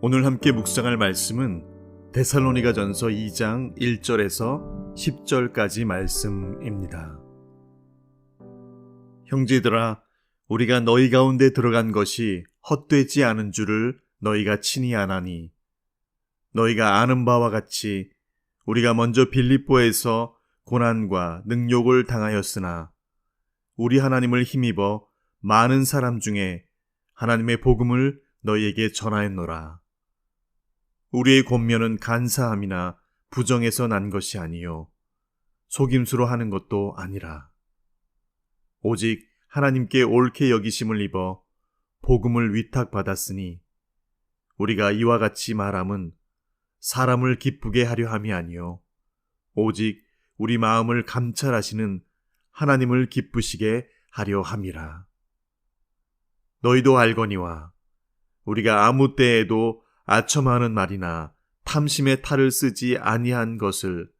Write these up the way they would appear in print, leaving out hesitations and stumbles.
오늘 함께 묵상할 말씀은 데살로니가전서 2장 1절에서 10절까지 말씀입니다. 형제들아, 우리가 너희 가운데 들어간 것이 헛되지 않은 줄을 너희가 친히 아나니, 너희가 아는 바와 같이 우리가 먼저 빌립보에서 고난과 능욕을 당하였으나 우리 하나님을 힘입어 많은 사람 중에 하나님의 복음을 너희에게 전하였노라. 우리의 권면은 간사함이나 부정에서 난 것이 아니요 속임수로 하는 것도 아니라 오직 하나님께 옳게 여기심을 입어 복음을 위탁받았으니 우리가 이와 같이 말함은 사람을 기쁘게 하려 함이 아니요 오직 우리 마음을 감찰하시는 하나님을 기쁘시게 하려 함이라. 너희도 알거니와 우리가 아무 때에도 아첨하는 말이나 탐심의 탈을 쓰지 아니한 것을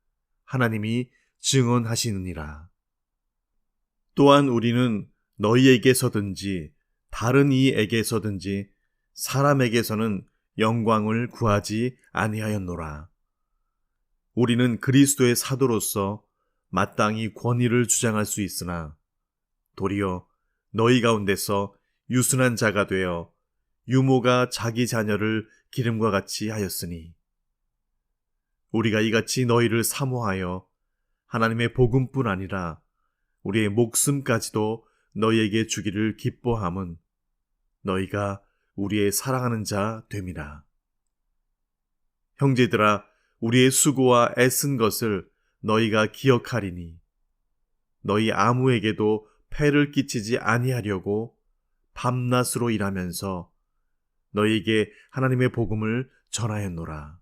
하나님이 증언하시느니라. 또한 우리는 너희에게서든지 다른 이에게서든지 사람에게서는 영광을 구하지 아니하였노라. 우리는 그리스도의 사도로서 마땅히 권위를 주장할 수 있으나 도리어 너희 가운데서 유순한 자가 되어 유모가 자기 자녀를 기름과 같이 하였으니 우리가 이같이 너희를 사모하여 하나님의 복음뿐 아니라 우리의 목숨까지도 너희에게 주기를 기뻐함은 너희가 우리의 사랑하는 자 됨이라. 형제들아, 우리의 수고와 애쓴 것을 너희가 기억하리니 너희 아무에게도 폐를 끼치지 아니하려고 밤낮으로 일하면서 너희에게 하나님의 복음을 전하였노라.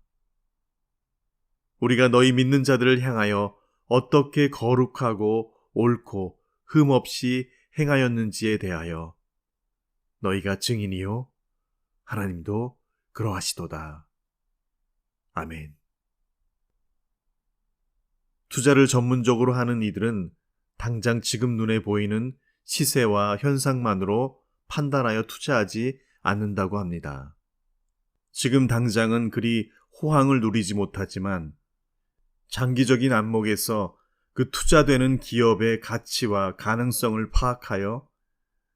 우리가 너희 믿는 자들을 향하여 어떻게 거룩하고 옳고 흠없이 행하였는지에 대하여 너희가 증인이요 하나님도 그러하시도다. 아멘. 투자를 전문적으로 하는 이들은 당장 지금 눈에 보이는 시세와 현상만으로 판단하여 투자하지 않는다고 합니다. 지금 당장은 그리 호황을 누리지 못하지만 장기적인 안목에서 그 투자되는 기업의 가치와 가능성을 파악하여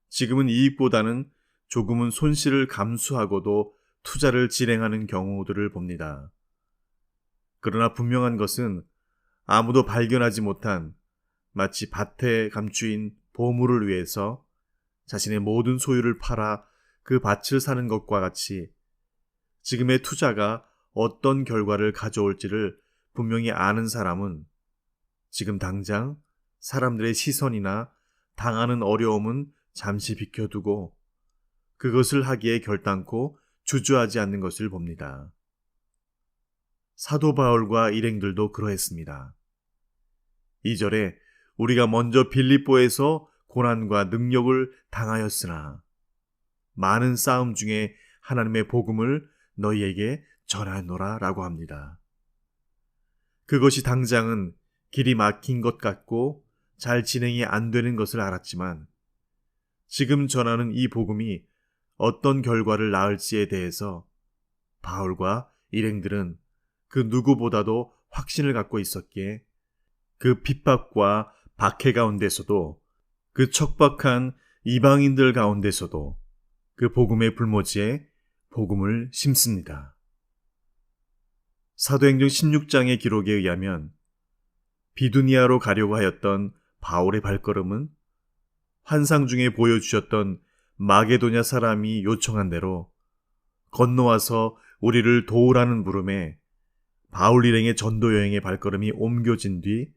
지금은 이익보다는 조금은 손실을 감수하고도 투자를 진행하는 경우들을 봅니다. 그러나 분명한 것은 아무도 발견하지 못한 마치 밭에 감추인 보물을 위해서 자신의 모든 소유를 팔아 그 밭을 사는 것과 같이 지금의 투자가 어떤 결과를 가져올지를 분명히 아는 사람은 지금 당장 사람들의 시선이나 당하는 어려움은 잠시 비켜두고 그것을 하기에 결단코 주저하지 않는 것을 봅니다. 사도 바울과 일행들도 그러했습니다. 2절에 우리가 먼저 빌립보에서 고난과 능력을 당하였으나 많은 싸움 중에 하나님의 복음을 너희에게 전하노라 라고 합니다. 그것이 당장은 길이 막힌 것 같고 잘 진행이 안 되는 것을 알았지만 지금 전하는 이 복음이 어떤 결과를 낳을지에 대해서 바울과 일행들은 그 누구보다도 확신을 갖고 있었기에 그 핍박과 박해 가운데서도 그 척박한 이방인들 가운데서도 그 복음의 불모지에 복음을 심습니다. 사도행전 16장의 기록에 의하면 비두니아로 가려고 하였던 바울의 발걸음은 환상 중에 보여주셨던 마게도냐 사람이 요청한 대로 건너와서 우리를 도우라는 부름에 바울 일행의 전도 여행의 발걸음이 옮겨진 뒤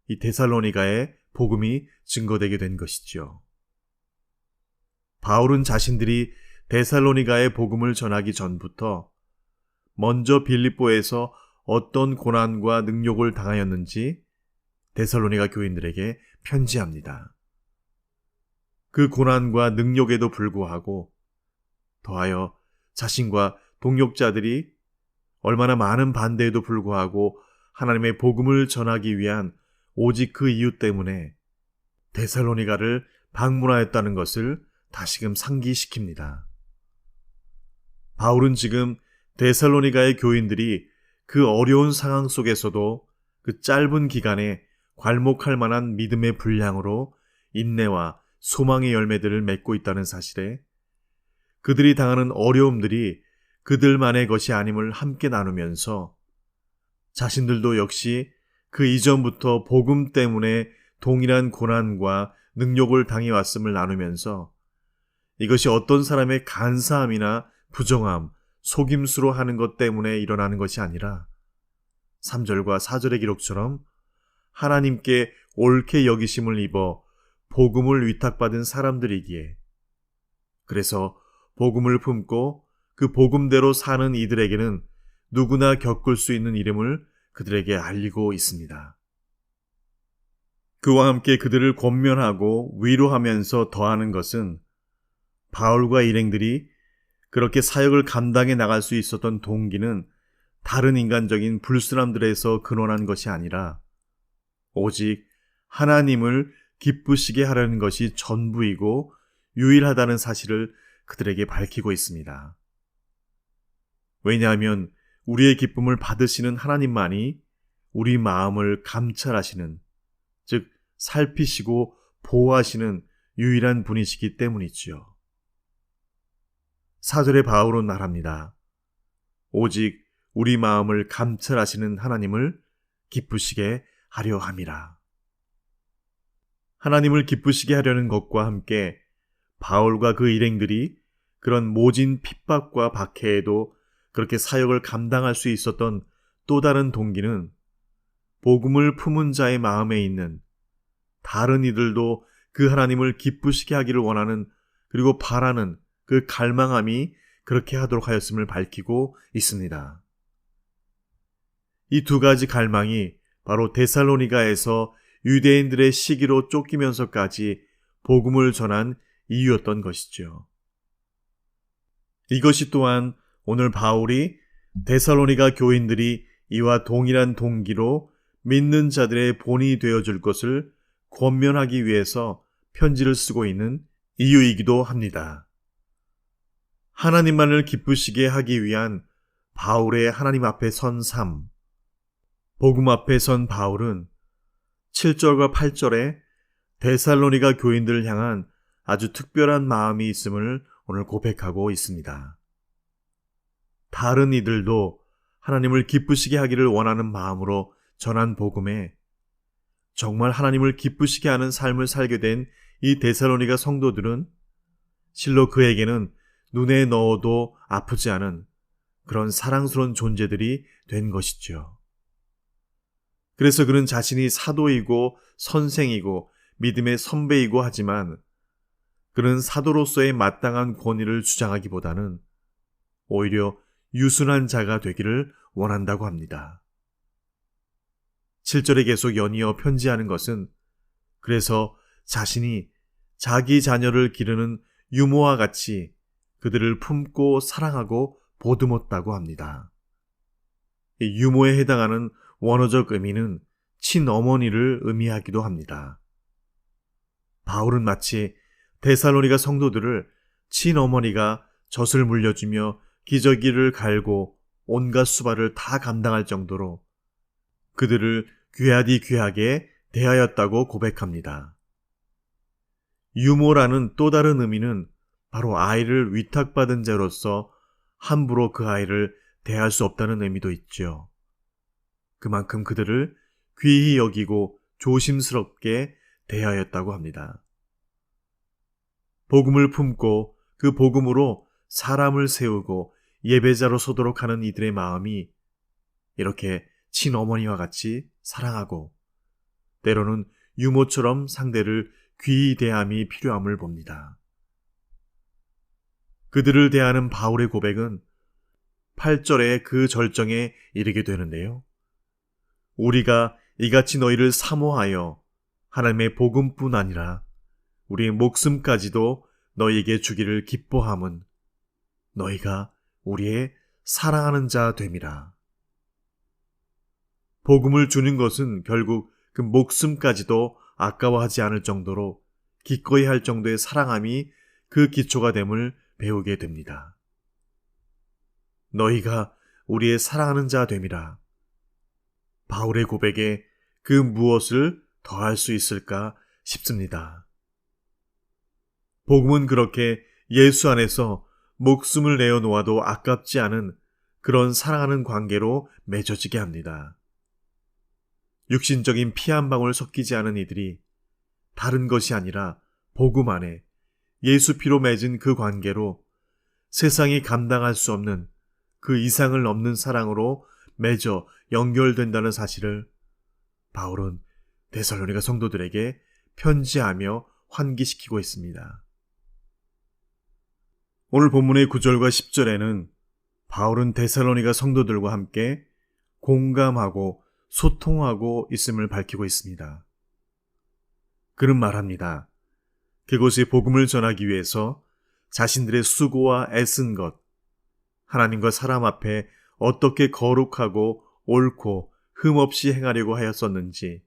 이 데살로니가의 복음이 증거되게 된 것이죠. 바울은 자신들이 데살로니가의 복음을 전하기 전부터 먼저 빌립보에서 어떤 고난과 능욕을 당하였는지 데살로니가 교인들에게 편지합니다. 그 고난과 능욕에도 불구하고 더하여 자신과 동역자들이 얼마나 많은 반대에도 불구하고 하나님의 복음을 전하기 위한 오직 그 이유 때문에 데살로니가를 방문하였다는 것을 다시금 상기시킵니다. 바울은 지금 데살로니가의 교인들이 그 어려운 상황 속에서도 그 짧은 기간에 괄목할 만한 믿음의 분량으로 인내와 소망의 열매들을 맺고 있다는 사실에 그들이 당하는 어려움들이 그들만의 것이 아님을 함께 나누면서 자신들도 역시 그 이전부터 복음 때문에 동일한 고난과 능욕을 당해왔음을 나누면서 이것이 어떤 사람의 간사함이나 부정함, 속임수로 하는 것 때문에 일어나는 것이 아니라 3절과 4절의 기록처럼 하나님께 옳게 여기심을 입어 복음을 위탁받은 사람들이기에, 그래서 복음을 품고 그 복음대로 사는 이들에게는 누구나 겪을 수 있는 이름을 그들에게 알리고 있습니다. 그와 함께 그들을 권면하고 위로하면서 더하는 것은 바울과 일행들이 그렇게 사역을 감당해 나갈 수 있었던 동기는 다른 인간적인 불순함들에서 근원한 것이 아니라 오직 하나님을 기쁘시게 하려는 것이 전부이고 유일하다는 사실을 그들에게 밝히고 있습니다. 왜냐하면 우리의 기쁨을 받으시는 하나님만이 우리 마음을 감찰하시는, 즉 살피시고 보호하시는 유일한 분이시기 때문이지요. 4절의 바울은 말합니다. 오직 우리 마음을 감찰하시는 하나님을 기쁘시게 하려 함이라. 하나님을 기쁘시게 하려는 것과 함께 바울과 그 일행들이 그런 모진 핍박과 박해에도 그렇게 사역을 감당할 수 있었던 또 다른 동기는 복음을 품은 자의 마음에 있는 다른 이들도 그 하나님을 기쁘시게 하기를 원하는, 그리고 바라는 그 갈망함이 그렇게 하도록 하였음을 밝히고 있습니다. 이 두 가지 갈망이 바로 데살로니가에서 유대인들의 시기로 쫓기면서까지 복음을 전한 이유였던 것이죠. 이것이 또한 오늘 바울이 데살로니가 교인들이 이와 동일한 동기로 믿는 자들의 본이 되어줄 것을 권면하기 위해서 편지를 쓰고 있는 이유이기도 합니다. 하나님만을 기쁘시게 하기 위한 바울의 하나님 앞에 선 삶, 복음 앞에 선 바울은 7절과 8절에 데살로니가 교인들을 향한 아주 특별한 마음이 있음을 오늘 고백하고 있습니다. 다른 이들도 하나님을 기쁘시게 하기를 원하는 마음으로 전한 복음에 정말 하나님을 기쁘시게 하는 삶을 살게 된 이 데살로니가 성도들은 실로 그에게는 눈에 넣어도 아프지 않은 그런 사랑스러운 존재들이 된 것이죠. 그래서 그는 자신이 사도이고 선생이고 믿음의 선배이고 하지만 그는 사도로서의 마땅한 권위를 주장하기보다는 오히려 유순한 자가 되기를 원한다고 합니다. 7절에 계속 연이어 편지하는 것은 그래서 자신이 자기 자녀를 기르는 유모와 같이 그들을 품고 사랑하고 보듬었다고 합니다. 이 유모에 해당하는 원어적 의미는 친어머니를 의미하기도 합니다. 바울은 마치 데살로니가 성도들을 친어머니가 젖을 물려주며 기저귀를 갈고 온갖 수발을 다 감당할 정도로 그들을 귀하디 귀하게 대하였다고 고백합니다. 유모라는 또 다른 의미는 바로 아이를 위탁받은 자로서 함부로 그 아이를 대할 수 없다는 의미도 있죠. 그만큼 그들을 귀히 여기고 조심스럽게 대하였다고 합니다. 복음을 품고 그 복음으로 사람을 세우고 예배자로 서도록 하는 이들의 마음이 이렇게 친어머니와 같이 사랑하고 때로는 유모처럼 상대를 귀히 대함이 필요함을 봅니다. 그들을 대하는 바울의 고백은 8절에 그 절정에 이르게 되는데요. 우리가 이같이 너희를 사모하여 하나님의 복음뿐 아니라 우리의 목숨까지도 너희에게 주기를 기뻐함은 너희가 우리의 사랑하는 자 됨이라. 복음을 주는 것은 결국 그 목숨까지도 아까워하지 않을 정도로 기꺼이 할 정도의 사랑함이 그 기초가 됨을 배우게 됩니다. 너희가 우리의 사랑하는 자 됨이라. 바울의 고백에 그 무엇을 더할 수 있을까 싶습니다. 복음은 그렇게 예수 안에서 목숨을 내어 놓아도 아깝지 않은 그런 사랑하는 관계로 맺어지게 합니다. 육신적인 피 한 방울 섞이지 않은 이들이 다른 것이 아니라 복음 안에 예수 피로 맺은 그 관계로 세상이 감당할 수 없는 그 이상을 넘는 사랑으로 맺어 연결된다는 사실을 바울은 데살로니가 성도들에게 편지하며 환기시키고 있습니다. 오늘 본문의 9절과 10절에는 바울은 데살로니가 성도들과 함께 공감하고 소통하고 있음을 밝히고 있습니다. 그는 말합니다. 그곳에 복음을 전하기 위해서 자신들의 수고와 애쓴 것, 하나님과 사람 앞에 어떻게 거룩하고 옳고 흠없이 행하려고 하였었는지,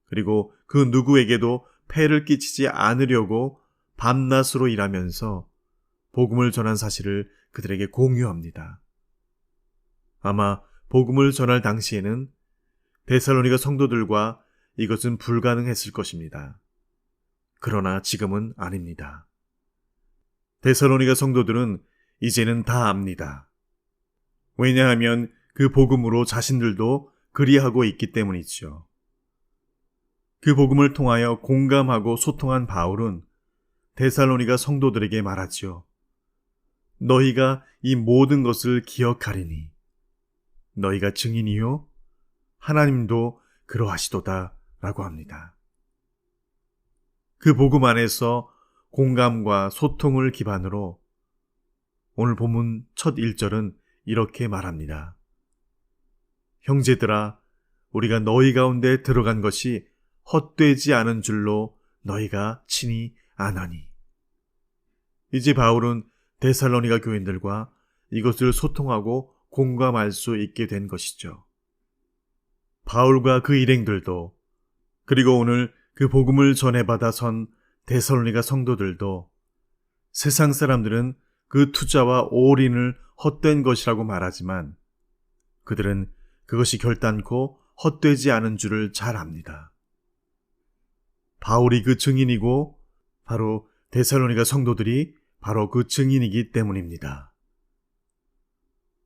그리고 그 누구에게도 폐를 끼치지 않으려고 밤낮으로 일하면서 복음을 전한 사실을 그들에게 공유합니다. 아마 복음을 전할 당시에는 데살로니가 성도들과 이것은 불가능했을 것입니다. 그러나 지금은 아닙니다. 데살로니가 성도들은 이제는 다 압니다. 왜냐하면 그 복음으로 자신들도 그리하고 있기 때문이죠. 그 복음을 통하여 공감하고 소통한 바울은 데살로니가 성도들에게 말하죠. 너희가 이 모든 것을 기억하리니 너희가 증인이요 하나님도 그러하시도다 라고 합니다. 그 복음 안에서 공감과 소통을 기반으로 오늘 본문 첫 1절은 이렇게 말합니다. 형제들아, 우리가 너희 가운데 들어간 것이 헛되지 않은 줄로 너희가 친히 아나니. 이제 바울은 데살로니가 교인들과 이것을 소통하고 공감할 수 있게 된 것이죠. 바울과 그 일행들도, 그리고 오늘 그 복음을 전해받아 선 데살로니가 성도들도 세상 사람들은 그 투자와 올인을 헛된 것이라고 말하지만 그들은 그것이 결단코 헛되지 않은 줄을 잘 압니다. 바울이 그 증인이고 바로 데살로니가 성도들이 바로 그 증인이기 때문입니다.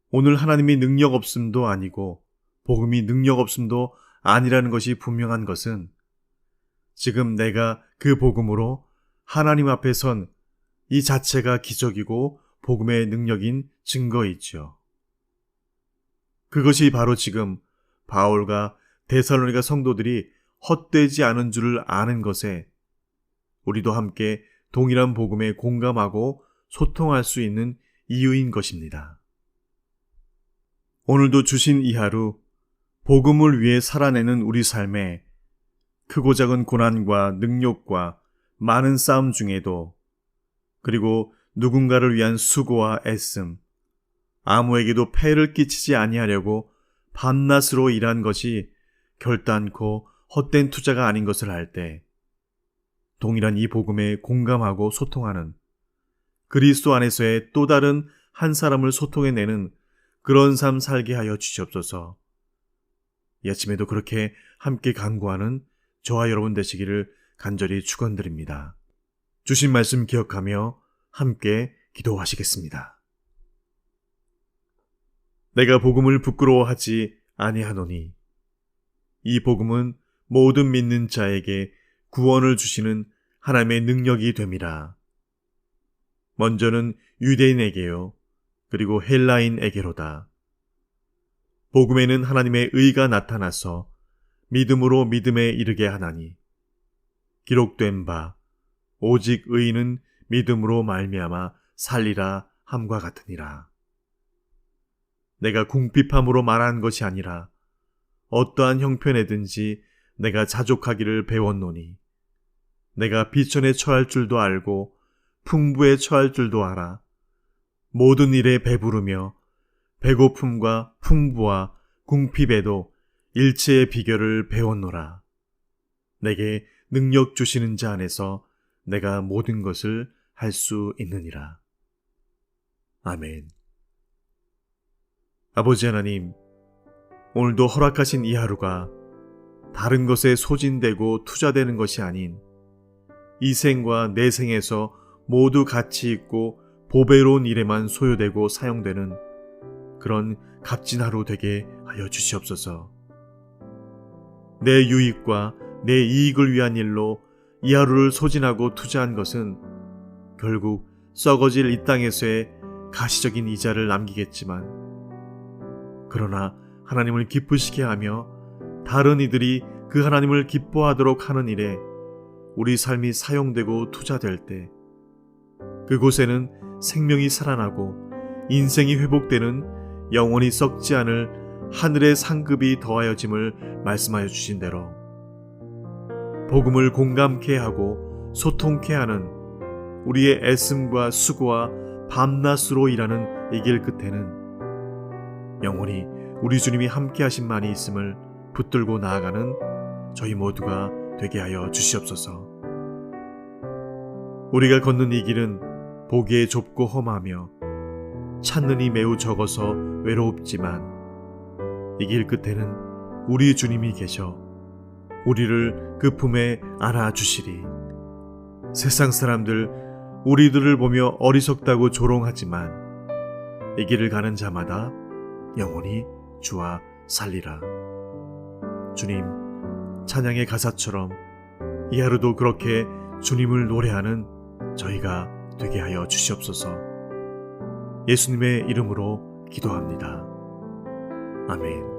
오늘 하나님이 능력 없음도 아니고 복음이 능력 없음도 아니라는 것이 분명한 것은 지금 내가 그 복음으로 하나님 앞에 선 이 자체가 기적이고 복음의 능력인 증거이죠. 그것이 바로 지금 바울과 데살로니가 성도들이 헛되지 않은 줄을 아는 것에 우리도 함께 동일한 복음에 공감하고 소통할 수 있는 이유인 것입니다. 오늘도 주신 이 하루 복음을 위해 살아내는 우리 삶에 크고 작은 고난과 능력과 많은 싸움 중에도 그리고 누군가를 위한 수고와 애씀, 아무에게도 폐를 끼치지 아니하려고 밤낮으로 일한 것이 결단코 헛된 투자가 아닌 것을 알 때 동일한 이 복음에 공감하고 소통하는 그리스도 안에서의 또 다른 한 사람을 소통해내는 그런 삶 살게 하여 주시옵소서. 이 아침에도 그렇게 함께 간구하는 저와 여러분 되시기를 간절히 축원드립니다. 주신 말씀 기억하며 함께 기도하시겠습니다. 내가 복음을 부끄러워하지 아니하노니 이 복음은 모든 믿는 자에게 구원을 주시는 하나님의 능력이 됨이라. 먼저는 유대인에게요, 그리고 헬라인에게로다. 복음에는 하나님의 의가 나타나서 믿음으로 믿음에 이르게 하나니 기록된 바 오직 의인은 믿음으로 말미암아 살리라 함과 같으니라. 내가 궁핍함으로 말한 것이 아니라 어떠한 형편에든지 내가 자족하기를 배웠노니 내가 비천에 처할 줄도 알고 풍부에 처할 줄도 알아. 모든 일에 배부르며 배고픔과 풍부와 궁핍에도 일체의 비결을 배웠노라. 내게 능력 주시는 자 안에서 내가 모든 것을 할 수 있느니라. 아멘. 아버지 하나님, 오늘도 허락하신 이 하루가 다른 것에 소진되고 투자되는 것이 아닌 이 생과 내 생에서 모두 가치 있고 보배로운 일에만 소요되고 사용되는 그런 값진 하루 되게 하여 주시옵소서. 내 유익과 내 이익을 위한 일로 이 하루를 소진하고 투자한 것은 결국 썩어질 이 땅에서의 가시적인 이자를 남기겠지만, 그러나 하나님을 기쁘시게 하며 다른 이들이 그 하나님을 기뻐하도록 하는 일에 우리 삶이 사용되고 투자될 때 그곳에는 생명이 살아나고 인생이 회복되는 영원히 썩지 않을 하늘의 상급이 더하여짐을 말씀하여 주신 대로 복음을 공감케 하고 소통케 하는 우리의 애씀과 수고와 밤낮으로 일하는 이 길 끝에는 영원히 우리 주님이 함께 하신 만이 있음을 붙들고 나아가는 저희 모두가 되게 하여 주시옵소서. 우리가 걷는 이 길은 보기에 좁고 험하며 찾는 이 매우 적어서 외롭지만 이 길 끝에는 우리 주님이 계셔 우리를 그 품에 안아주시리. 세상 사람들 우리들을 보며 어리석다고 조롱하지만 이 길을 가는 자마다 영원히 주와 살리라. 주님, 찬양의 가사처럼 이 하루도 그렇게 주님을 노래하는 저희가 되게 하여 주시옵소서. 예수님의 이름으로 기도합니다. 아멘.